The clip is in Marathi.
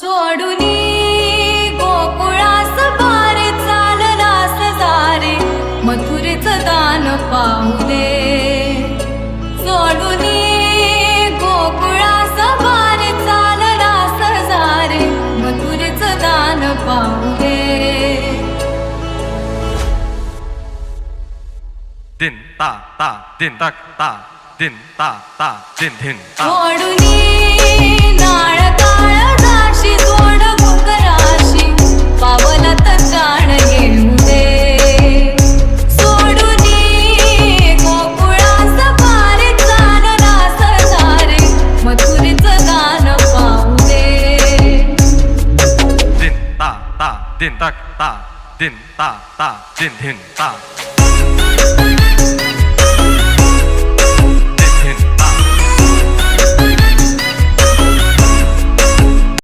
सोडूनी गोकुळास बारे चाललास जारे मथुरेचं दान पाहू दे। सोडूनी गोकुळास बारे चाललास जारे मथुरेचं दान पाहू दे। दिन ता ता दिन तक ता दिन ता ता दिन दिन ता। सोडूनी नाळ काळजाशी जोड भुंगराशी पावलात प्राण घेऊ दे। सोडूनी गोकुळास बारे चाललास जारे मथुरेचं दान पाहू दे। दिन ता ता दिन तक ता दिन ता ता दिन दिन ता।